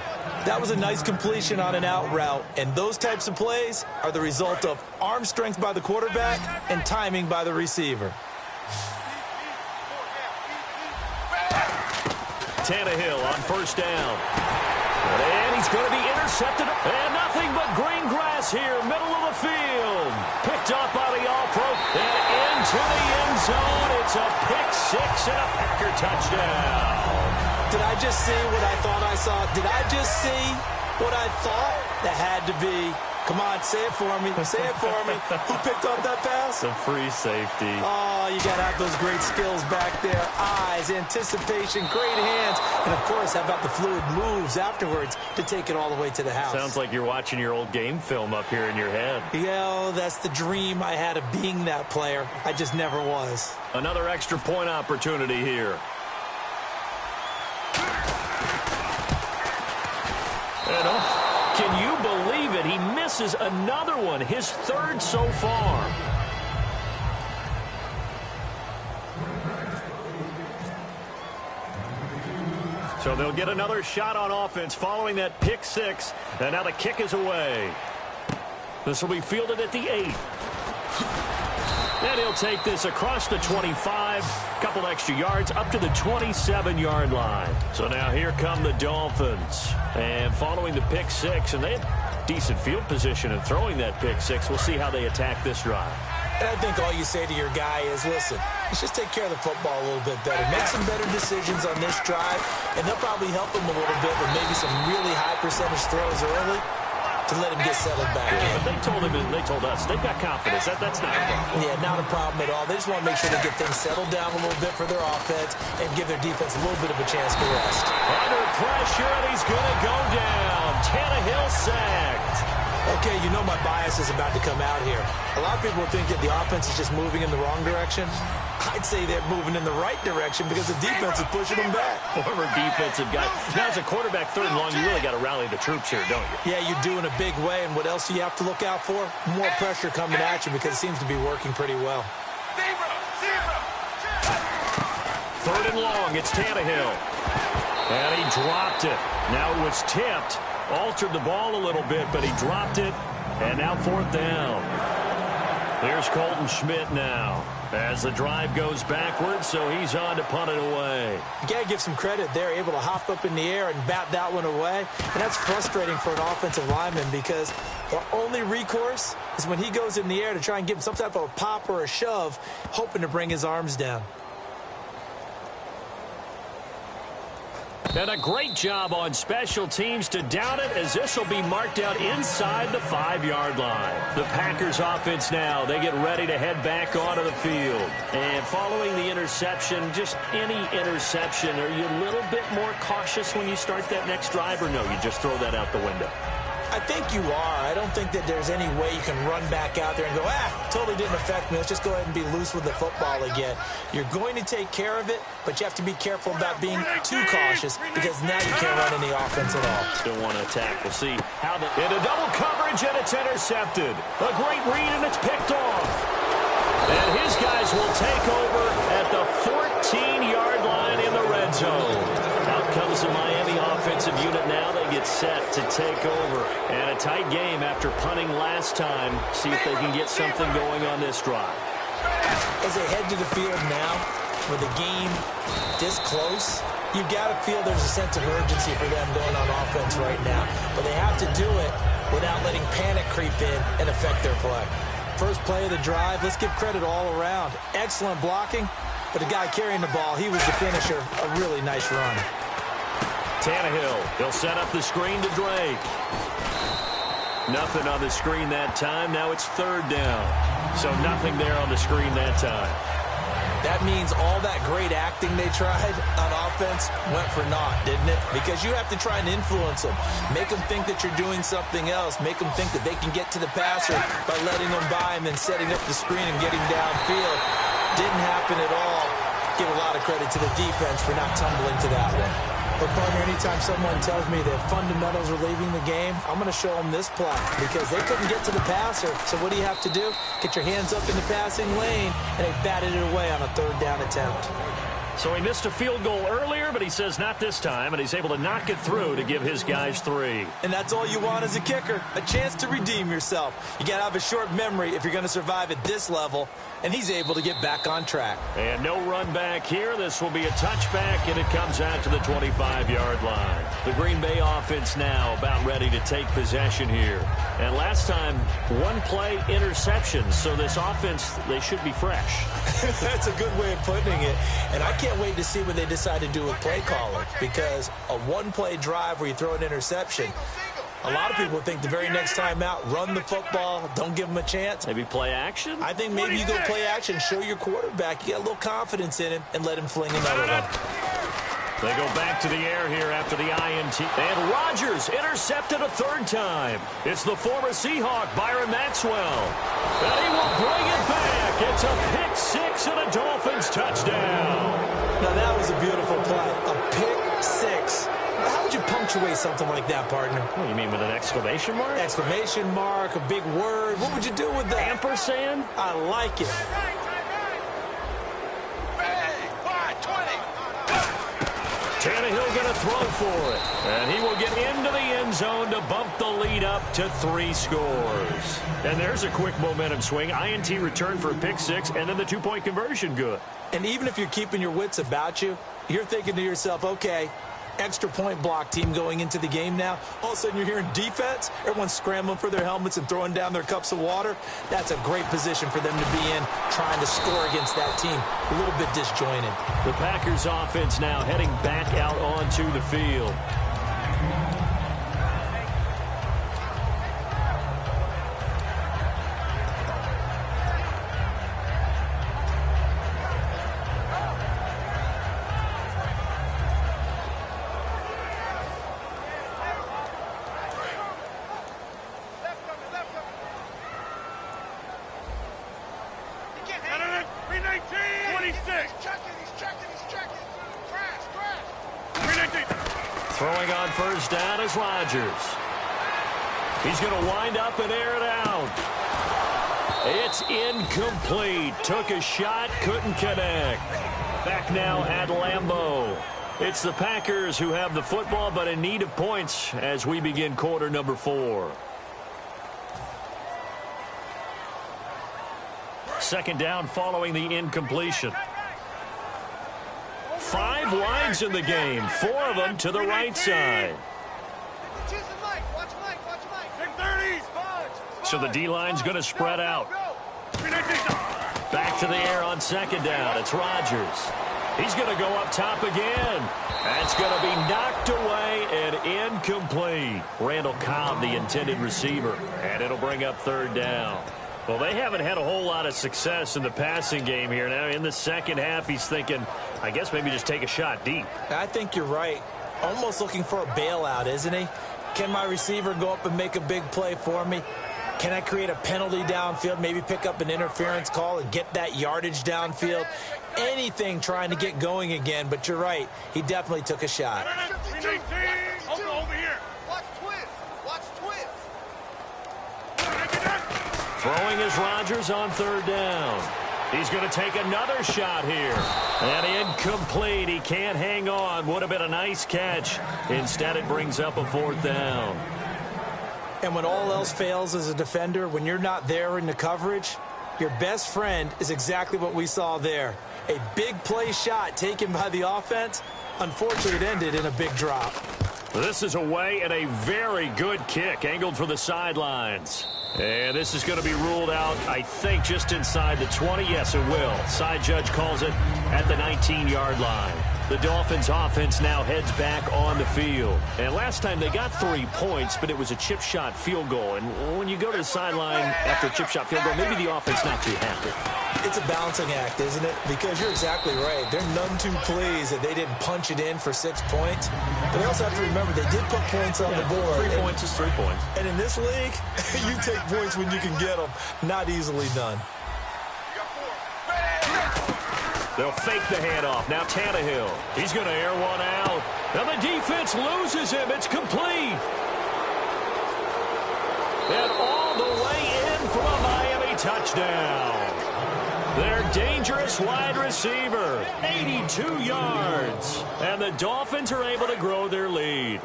Speaker 4: That was a nice completion on an out route. And those types of plays are the result of arm strength by the quarterback and timing by the receiver.
Speaker 2: Tannehill on first down. And he's going to be intercepted. And nothing but green grass here, middle of the field. Picked off by the All-Pro. And into the end zone. It's a pick six and a Packer touchdown.
Speaker 4: Did I just see what I thought I saw? Did I just see what I thought? That had to be. Come on, say it for me. Say it for me. Who picked up that pass?
Speaker 2: The free safety.
Speaker 4: Oh, you got to have those great skills back there. Eyes, anticipation, great hands. And, of course, how about the fluid moves afterwards to take it all the way to the house?
Speaker 2: Sounds like you're watching your old game film up here in your head.
Speaker 4: Yeah, that's the dream I had of being that player. I just never was.
Speaker 2: Another extra point opportunity here. Can you believe it? He misses another one, his third so far. So they'll get another shot on offense following that pick six. And now the kick is away. This will be fielded at the 8. And he'll take this across the 25, couple extra yards up to the 27-yard line. So now here come the Dolphins. And following the pick six, and they had decent field position in throwing that pick six. We'll see how they attack this drive.
Speaker 4: And I think all you say to your guy is, listen, let's just take care of the football a little bit better. Make some better decisions on this drive, and they'll probably help him a little bit with maybe some really high percentage throws early to let him get settled back in.
Speaker 2: But they told us, they've got confidence. That's not a problem.
Speaker 4: Yeah, not a problem at all. They just want to make sure they get things settled down a little bit for their offense and give their defense a little bit of a chance to rest.
Speaker 2: Under pressure, and he's going to go down. Tannehill sacked.
Speaker 4: Okay, you know my bias is about to come out here. A lot of people think that the offense is just moving in the wrong direction. I'd say they're moving in the right direction because the defense is pushing them back.
Speaker 2: Former defensive guy. Now, as a quarterback, third and long, you really got to rally the troops here, don't you?
Speaker 4: Yeah, you do in a big way. And what else do you have to look out for? More pressure coming at you because it seems to be working pretty well.
Speaker 2: Third and long, it's Tannehill. And he dropped it. Now it was tipped. Altered the ball a little bit, but he dropped it. And now fourth down. Here's Colton Schmidt now as the drive goes backwards, so he's on to punt it away.
Speaker 4: You got to give some credit. They're able to hop up in the air and bat that one away. And that's frustrating for an offensive lineman because the only recourse is when he goes in the air to try and give him some type of a pop or a shove, hoping to bring his arms down.
Speaker 2: And a great job on special teams to down it as this will be marked out inside the 5-yard line. The Packers offense now, they get ready to head back onto the field. And following the interception, just any interception, are you a little bit more cautious when you start that next drive, or no, you just throw that out the window?
Speaker 4: I think you are. I don't think that there's any way you can run back out there and go, totally didn't affect me. Let's just go ahead and be loose with the football again. You're going to take care of it, but you have to be careful about being too cautious because now you can't run any offense at all.
Speaker 2: Still want to attack. We'll see how into double coverage, and it's intercepted. A great read, and it's picked off. And his guys will take over at the 14-yard line in the red zone. Out comes the Miami offensive unit now. They get set to take over. And a tight game after punting last time. See if they can get something going on this drive.
Speaker 4: As they head to the field now, with the game this close, you've got to feel there's a sense of urgency for them going on offense offense right now, but they have to do it without letting panic creep in and affect their play. First play of the drive, let's give credit all around. Excellent blocking, but the guy carrying the ball, he was the finisher. A really nice run.
Speaker 2: Tannehill, he'll set up the screen to Drake. Nothing on the screen that time. Now it's third down. So nothing there on the screen that time.
Speaker 4: That means all that great acting they tried on offense went for naught, didn't it? Because you have to try and influence them. Make them think that you're doing something else. Make them think that they can get to the passer by letting them by him and setting up the screen and getting downfield. Didn't happen at all. Give a lot of credit to the defense for not tumbling to that one. But, partner, anytime someone tells me that fundamentals are leaving the game, I'm going to show them this play because they couldn't get to the passer. So what do you have to do? Get your hands up in the passing lane, and they batted it away on a third down attempt.
Speaker 2: So he missed a field goal earlier, but he says not this time, and he's able to knock it through to give his guys 3.
Speaker 4: And that's all you want as a kicker, a chance to redeem yourself. You got to have a short memory if you're going to survive at this level, and he's able to get back on track.
Speaker 2: And no run back here. This will be a touchback, and it comes out to the 25-yard line. The Green Bay offense now about ready to take possession here. And last time, one-play interceptions, so this offense, they should be fresh.
Speaker 4: That's a good way of putting it. And I can't wait to see what they decide to do with play calling, because a one-play drive where you throw an interception, a lot of people think the very next time out, run the football, don't give them a chance.
Speaker 2: Maybe play action?
Speaker 4: I think maybe you go play action, show your quarterback, you got a little confidence in him, and let him fling another one.
Speaker 2: They go back to the air here after the INT. And Rodgers intercepted a third time. It's the former Seahawk, Byron Maxwell. And he will bring it back. It's a pick-6 and a Dolphins touchdown.
Speaker 4: Now that was a beautiful play. A pick-6. How would you punctuate something like that, partner?
Speaker 2: What, you mean with an exclamation mark?
Speaker 4: Exclamation mark, a big word. What would you do with that?
Speaker 2: Ampersand?
Speaker 4: I like it.
Speaker 2: Tannehill going to throw for it. And he will get into the end zone to bump the lead up to 3 scores. And there's a quick momentum swing. INT return for a pick-6, and then the 2-point conversion good.
Speaker 4: And even if you're keeping your wits about you, you're thinking to yourself, okay, extra point block team going into the game now. All of a sudden you're hearing defense. Everyone's scrambling for their helmets and throwing down their cups of water. That's a great position for them to be in, trying to score against that team. A little bit disjointed.
Speaker 2: The Packers offense now heading back out onto the field. Throwing on first down is Rodgers. He's going to wind up and air it out. It's incomplete. Took a shot, couldn't connect. Back now at Lambeau. It's the Packers who have the football, but in need of points as we begin quarter number 4. Second down following the incompletion. 5 lines in the game, 4 of them to the right side. So the D-line's going to spread out. Back to the air on second down. It's Rodgers. He's going to go up top again. That's going to be knocked away and incomplete. Randall Cobb, the intended receiver. And it'll bring up third down. Well, they haven't had a whole lot of success in the passing game here. Now, in the second half, he's thinking, I guess maybe just take a shot deep.
Speaker 4: I think you're right. Almost looking for a bailout, isn't he? Can my receiver go up and make a big play for me? Can I create a penalty downfield, maybe pick up an interference call and get that yardage downfield? Anything trying to get going again, but you're right. He definitely took a shot.
Speaker 3: Over here.
Speaker 2: Throwing is Rodgers on third down. He's going to take another shot here. And incomplete. He can't hang on. Would have been a nice catch. Instead, it brings up a fourth down.
Speaker 4: And when all else fails as a defender, when you're not there in the coverage, your best friend is exactly what we saw there. A big play shot taken by the offense. Unfortunately, it ended in a big drop.
Speaker 2: This is away and a very good kick angled for the sidelines. And this is going to be ruled out, I think, just inside the 20. Yes, it will. Side judge calls it at the 19-yard line. The Dolphins offense now heads back on the field. And last time they got 3 points, but it was a chip shot field goal. And when you go to the sideline after a chip shot field goal, maybe the offense not too happy.
Speaker 4: It's a balancing act, isn't it? Because you're exactly right. They're none too pleased that they didn't punch it in for 6 points. But they also have to remember they did put points on the board.
Speaker 2: 3 points is 3 points.
Speaker 4: And in this league, you take points when you can get them. Not easily done.
Speaker 2: They'll fake the handoff. Now Tannehill. He's going to air one out. Now the defense loses him. It's complete. And all the way in for a Miami touchdown. Their dangerous wide receiver, 82 yards. And the Dolphins are able to grow their lead.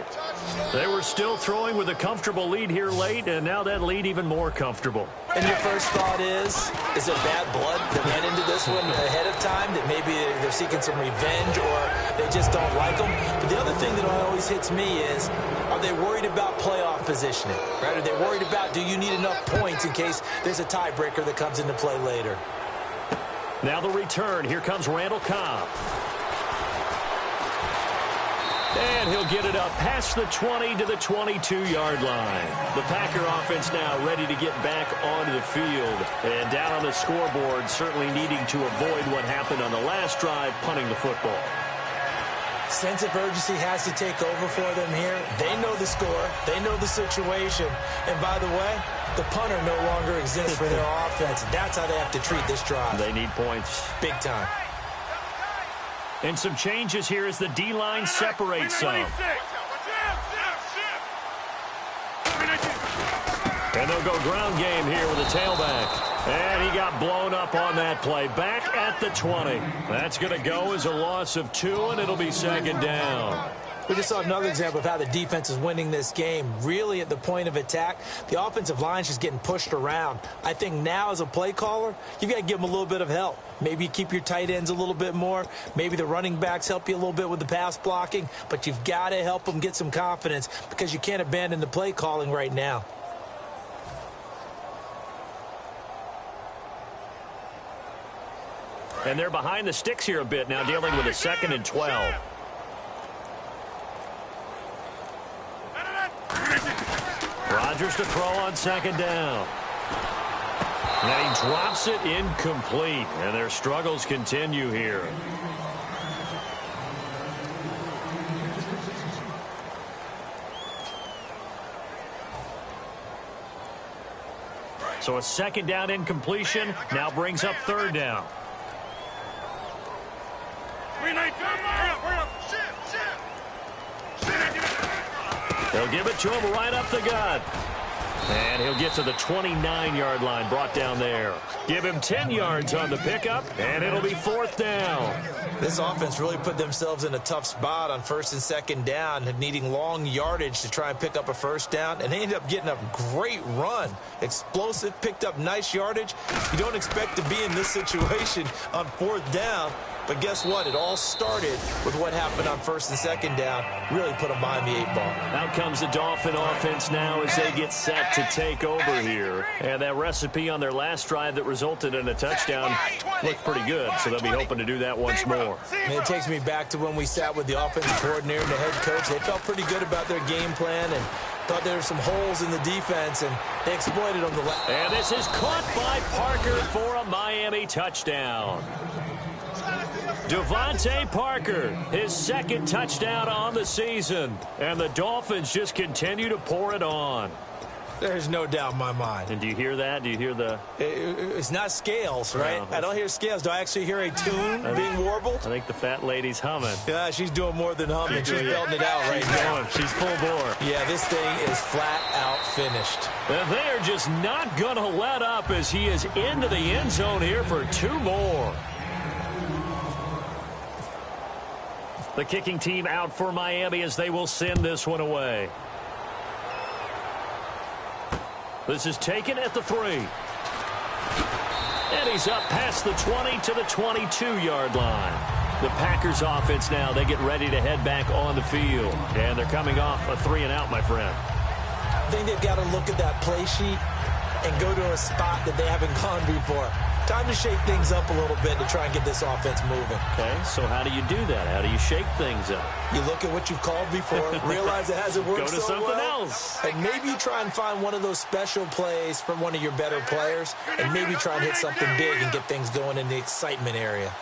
Speaker 2: They were still throwing with a comfortable lead here late, and now that lead even more comfortable.
Speaker 4: And your first thought is there bad blood that went into this one ahead of time, that maybe they're seeking some revenge or they just don't like them? But the other thing that always hits me is, are they worried about playoff positioning? Right? Are they worried about, do you need enough points in case there's a tiebreaker that comes into play later?
Speaker 2: Now the return. Here comes Randall Cobb. And he'll get it up past the 20 to the 22-yard line. The Packer offense now ready to get back onto the field. And down on the scoreboard, certainly needing to avoid what happened on the last drive, punting the football.
Speaker 4: Sense of urgency has to take over for them here. They know the score. They know the situation. And by the way, the punter no longer exists for their offense. That's how they have to treat this drive.
Speaker 2: They need points.
Speaker 4: Big time.
Speaker 2: And some changes here as the D-line separates some. And they'll go ground game here with a tailback. And he got blown up on that play. Back at the 20. That's going to go as a loss of 2, and it'll be second down.
Speaker 4: We just saw another example of how the defense is winning this game. Really at the point of attack, the offensive line is just getting pushed around. I think now as a play caller, you've got to give them a little bit of help. Maybe you keep your tight ends a little bit more. Maybe the running backs help you a little bit with the pass blocking. But you've got to help them get some confidence because you can't abandon the play calling right now.
Speaker 2: And they're behind the sticks here a bit now, dealing with a 2nd and 12. Rodgers to throw on second down. And he drops it incomplete. And their struggles continue here. So a 2nd down incompletion now brings up 3rd down. They'll give it to him right up the gut. And he'll get to the 29-yard line, brought down there. Give him 10 yards on the pickup, and it'll be 4th down.
Speaker 4: This offense really put themselves in a tough spot on 1st and 2nd down, needing long yardage to try and pick up a 1st down, and they ended up getting a great run. Explosive, picked up nice yardage. You don't expect to be in this situation on 4th down, but guess what? It all started with what happened on 1st and 2nd down. Really put them behind the 8 ball.
Speaker 2: Out comes the Dolphin offense now as they get set to take over here. And that recipe on their last drive that resulted in a touchdown looked pretty good, so they'll be hoping to do that once more.
Speaker 4: And it takes me back to when we sat with the offensive coordinator and the head coach. They felt pretty good about their game plan and thought there were some holes in the defense, and they exploited them.
Speaker 2: And this is caught by Parker for a Miami touchdown. Devontae Parker, his 2nd touchdown on the season. And the Dolphins just continue to pour it on.
Speaker 4: There's no doubt in my mind.
Speaker 2: And do you hear that? Do you hear the...
Speaker 4: It's not scales, right?
Speaker 2: No,
Speaker 4: I don't hear scales. Do I actually hear a tune being warbled?
Speaker 2: I think the fat lady's humming.
Speaker 4: Yeah, she's doing more than humming. She's belting it out right now.
Speaker 2: She's full bore.
Speaker 4: Yeah, this thing is flat out finished.
Speaker 2: And they are just not going to let up as he is into the end zone here for 2 more. The kicking team out for Miami as they will send this one away. This is taken at the 3. And he's up past the 20 to the 22-yard line. The Packers offense now, they get ready to head back on the field. And they're coming off a 3-and-out, my friend.
Speaker 4: I think they've got to look at that play sheet and go to a spot that they haven't gone before. Time to shake things up a little bit to try and get this offense moving.
Speaker 2: Okay, so how do you do that? How do you shake things up?
Speaker 4: You look at what you've called before, realize it hasn't worked
Speaker 2: Go to
Speaker 4: so
Speaker 2: something
Speaker 4: well,
Speaker 2: else.
Speaker 4: and maybe try and find one of those special plays from one of your better players, and maybe try and hit something big and get things going in the excitement area.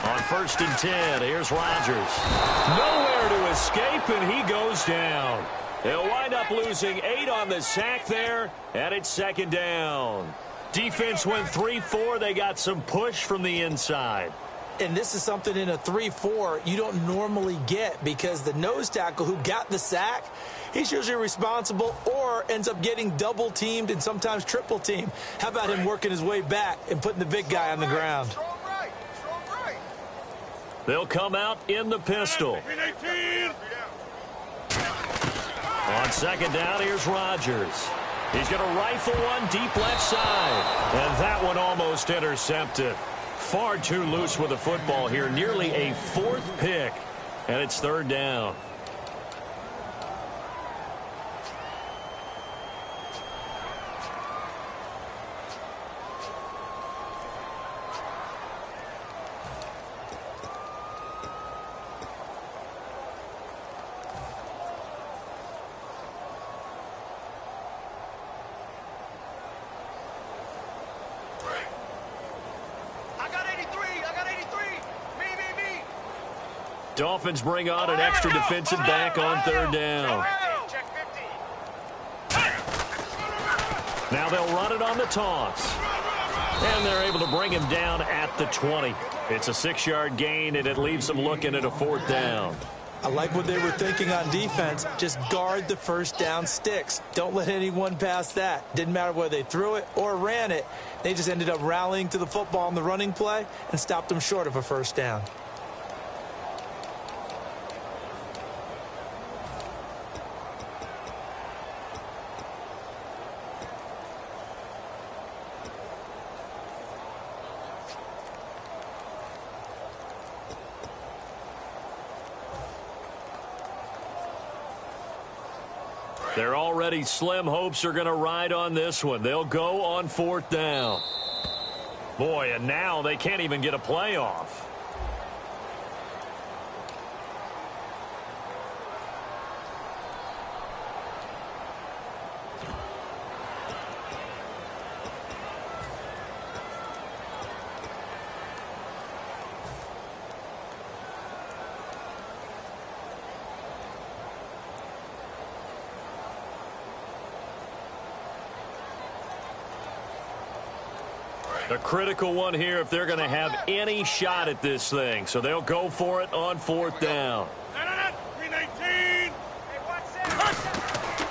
Speaker 2: On 1st and 10, here's Rodgers. Nowhere to escape, and he goes down. They'll wind up losing 8 on the sack there, and it's 2nd down. Defense went 3-4. They got some push from the inside.
Speaker 4: And this is something in a 3-4 you don't normally get, because the nose tackle who got the sack, he's usually responsible or ends up getting double-teamed and sometimes triple-teamed. How about him working his way back and putting the big guy on the ground?
Speaker 2: They'll come out in the pistol. On 2nd down, here's Rodgers. He's going to rifle one deep left side. And that one almost intercepted. Far too loose with the football here. Nearly a 4th pick. And it's 3rd down. Dolphins bring on an extra defensive back on 3rd down. Now they'll run it on the toss. And they're able to bring him down at the 20. It's a 6-yard gain, and it leaves them looking at a 4th down.
Speaker 4: I like what they were thinking on defense. Just guard the 1st down sticks. Don't let anyone pass that. Didn't matter whether they threw it or ran it. They just ended up rallying to the football on the running play and stopped them short of a 1st down.
Speaker 2: Their already slim hopes are going to ride on this one. They'll go on 4th down. Boy, and now they can't even get a playoff. A critical one here if they're going to have any shot at this thing. So they'll go for it on 4th down.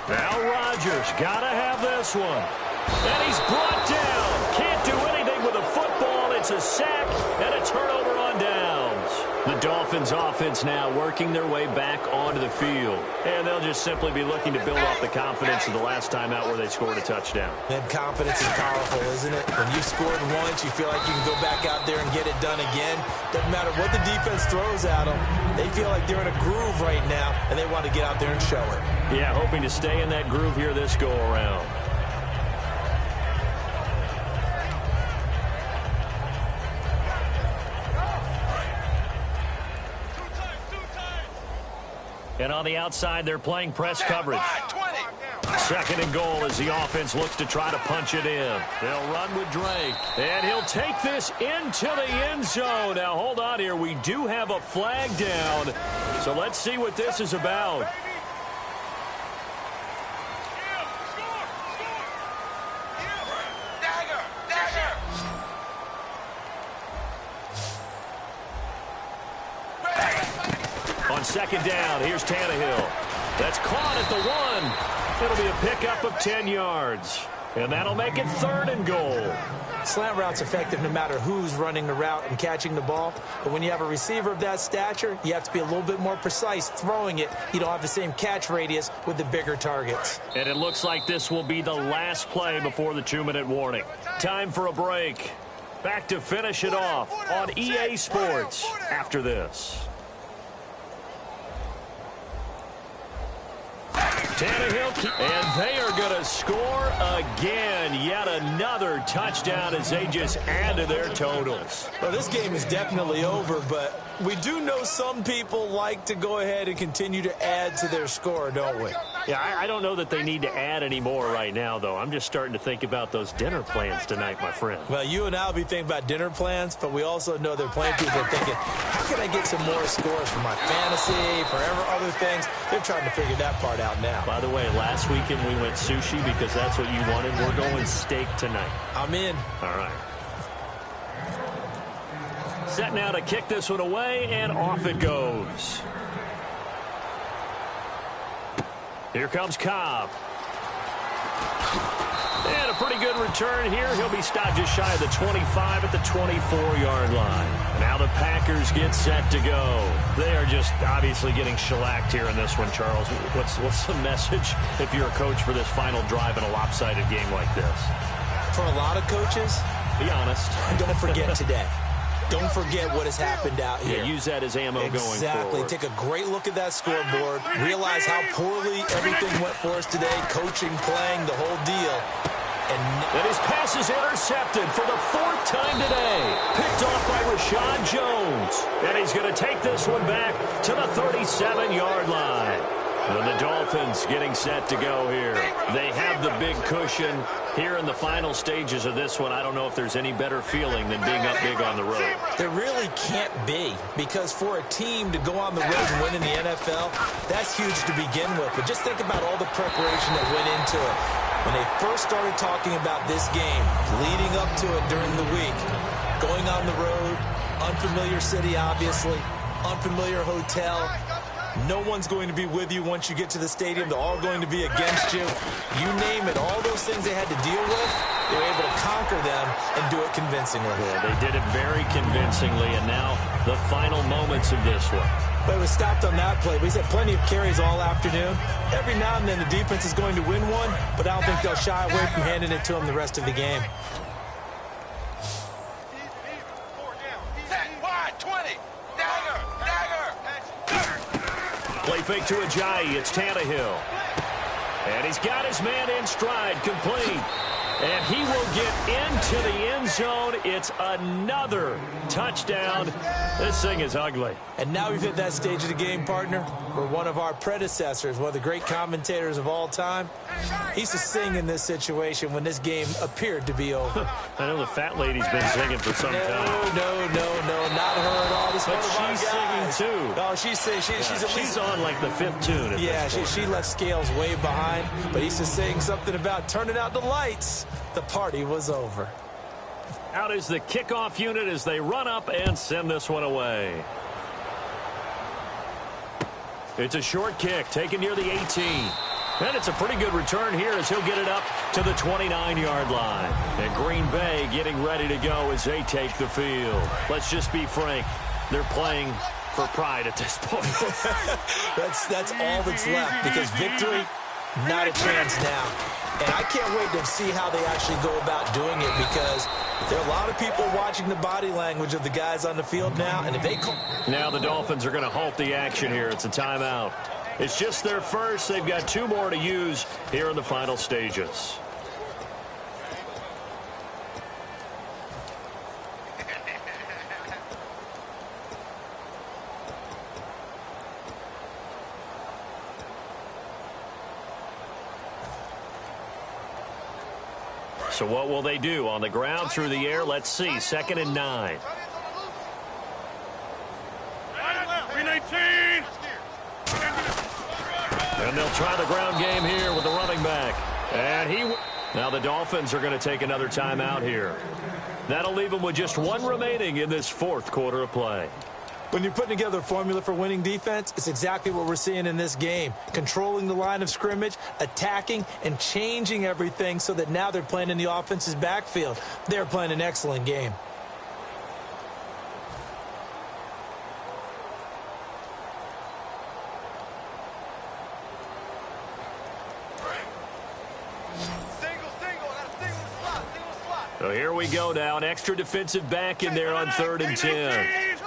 Speaker 2: Now Rodgers got to have this one. And he's brought down. Can't do anything with a football. It's a sack and a turnover on downs. The Dolphins offense now working their way back onto the field. And they'll just simply be looking to build off the confidence of the last time out where they scored a touchdown.
Speaker 4: And confidence is powerful, isn't it? When you've scored once, you feel like you can go back out there and get it done again. Doesn't matter what the defense throws at them. They feel like they're in a groove right now, and they want to get out there and show it.
Speaker 2: Yeah, hoping to stay in that groove here this go-around. And on the outside, they're playing press coverage. 2nd and goal as the offense looks to try to punch it in. They'll run with Drake. And he'll take this into the end zone. Now, hold on here. We do have a flag down. So let's see what this is about. On 2nd down, here's Tannehill. That's caught at the 1. It'll be a pickup of 10 yards. And that'll make it 3rd and goal.
Speaker 4: Slant route's effective no matter who's running the route and catching the ball. But when you have a receiver of that stature, you have to be a little bit more precise throwing it. You don't have the same catch radius with the bigger targets.
Speaker 2: And it looks like this will be the last play before the 2-minute warning. Time for a break. Back to finish it off on EA Sports after this. Tannehill, and they are going to score again. Yet another touchdown as they just add to their totals.
Speaker 4: Well, this game is definitely over, but we do know some people like to go ahead and continue to add to their score, don't we?
Speaker 2: Yeah, I don't know that they need to add any more right now, though. I'm just starting to think about those dinner plans tonight, my friend.
Speaker 4: Well, you and I will be thinking about dinner plans, but we also know there are plenty of people are thinking, how can I get some more scores for my fantasy, for other things? They're trying to figure that part out now.
Speaker 2: By the way, last weekend we went sushi because that's what you wanted. We're going steak tonight.
Speaker 4: I'm in.
Speaker 2: All right. Set now to kick this one away, and off it goes. Here comes Cobb. And a pretty good return here. He'll be stopped just shy of the 25 at the 24-yard line. Now the Packers get set to go. They are just obviously getting shellacked here in this one, Charles. What's the message if you're a coach for this final drive in a lopsided game like this?
Speaker 4: For a lot of coaches,
Speaker 2: be honest.
Speaker 4: Don't forget today. Don't forget what has happened out here.
Speaker 2: Yeah, use that as ammo going forward.
Speaker 4: Exactly. Take a great look at that scoreboard. Realize how poorly everything went for us today. Coaching, playing, the whole deal.
Speaker 2: And his pass is intercepted for the 4th time today. Picked off by Rashad Jones. And he's going to take this one back to the 37-yard line. And the Dolphins getting set to go here. They have the big cushion here in the final stages of this one. I don't know if there's any better feeling than being up big on the road.
Speaker 4: There really can't be, because for a team to go on the road and win in the NFL, that's huge to begin with. But just think about all the preparation that went into it. When they first started talking about this game, leading up to it during the week, going on the road, unfamiliar city, obviously, unfamiliar hotel. No one's going to be with you once you get to the stadium. They're all going to be against you. You name it, all those things they had to deal with, they were able to conquer them and do it convincingly.
Speaker 2: Yeah, they did it very convincingly, and now the final moments of this one.
Speaker 4: But it was stopped on that play. He's had plenty of carries all afternoon. Every now and then the defense is going to win one, but I don't think they'll shy away from handing it to him the rest of the game.
Speaker 2: Play fake to Ajayi. It's Tannehill. And he's got his man in stride, complete. And he will get into the end zone. It's another touchdown. This thing is ugly.
Speaker 4: And now we've hit that stage of the game, partner, where one of our predecessors, one of the great commentators of all time, he used to sing in this situation when this game appeared to be over.
Speaker 2: I know the fat lady's been singing for some time.
Speaker 4: No, not her at all. This
Speaker 2: but she's singing too.
Speaker 4: No, she's singing.
Speaker 2: She's on like the 5th tune.
Speaker 4: Yeah, she left Scales way behind, but he used to sing something about turning out the lights. The party was over.
Speaker 2: Out is the kickoff unit as they run up and send this one away. It's a short kick taken near the 18. And it's a pretty good return here as he'll get it up to the 29-yard line. And Green Bay getting ready to go as they take the field. Let's just be frank. They're playing for pride at this point.
Speaker 4: That's all that's left, because victory, not a chance now. And I can't wait to see how they actually go about doing it, because there are a lot of people watching the body language of the guys on the field now. And if they
Speaker 2: now the Dolphins are going to halt the action here. It's a timeout. It's just their first. They've got 2 more to use here in the final stages. So what will they do? On the ground, through the air? Let's see. 2nd and 9.
Speaker 3: 319.
Speaker 2: And they'll try the ground game here with the running back. And now the Dolphins are going to take another timeout here. That'll leave them with just 1 remaining in this 4th quarter of play.
Speaker 4: When you're putting together a formula for winning defense, it's exactly what we're seeing in this game. Controlling the line of scrimmage, attacking, and changing everything so that now they're playing in the offense's backfield. They're playing an excellent game.
Speaker 2: So here we go now. An extra defensive back in there on 3rd and 10.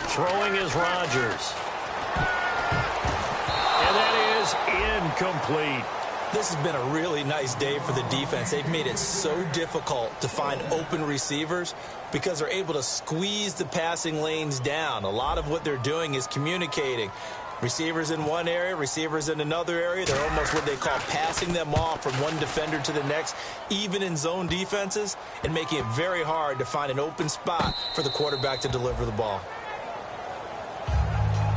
Speaker 2: Throwing is Rodgers. And that is incomplete.
Speaker 4: This has been a really nice day for the defense. They've made it so difficult to find open receivers because they're able to squeeze the passing lanes down. A lot of what they're doing is communicating. Receivers in one area, receivers in another area. They're almost what they call passing them off from one defender to the next, even in zone defenses, and making it very hard to find an open spot for the quarterback to deliver the ball.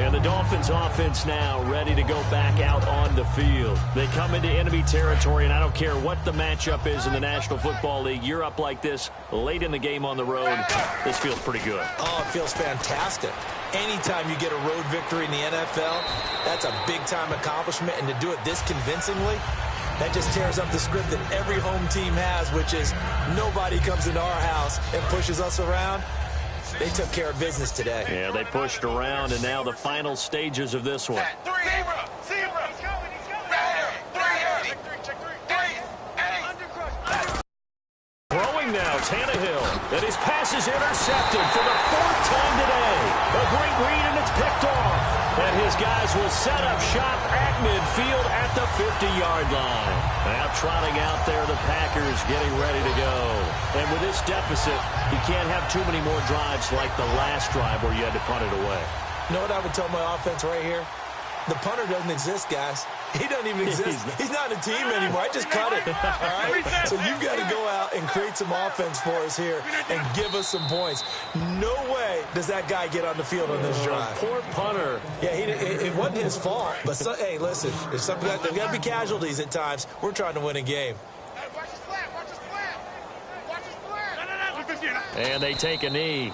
Speaker 2: And the Dolphins offense now ready to go back out on the field. They come into enemy territory, and I don't care what the matchup is in the National Football League. You're up like this late in the game on the road. This feels pretty good.
Speaker 4: Oh, it feels fantastic. Anytime you get a road victory in the NFL, that's a big-time accomplishment. And to do it this convincingly, that just tears up the script that every home team has, which is nobody comes into our house and pushes us around. They took care of business today.
Speaker 2: Yeah, they pushed around, and now the final stages of this one. Throwing now, Tannehill. And his pass is intercepted for the 4th time today. A great read, and it's picked off. And his guys will set up shop at midfield at the 50-yard line. Now trotting out there, the Packers getting ready to go. And with this deficit, you can't have too many more drives like the last drive where you had to punt it away.
Speaker 4: You know what I would tell my offense right here? The punter doesn't exist, guys. He doesn't even exist. He's not a team anymore. I just cut it, all right? So you've got to go out and create some offense for us here and give us some points. No way does that guy get on the field on this drive.
Speaker 2: Poor punter.
Speaker 4: Yeah, it wasn't his fault. But, hey, listen, there's got to be casualties at times. We're trying to win a game.
Speaker 3: Watch his flat.
Speaker 2: And they take a knee.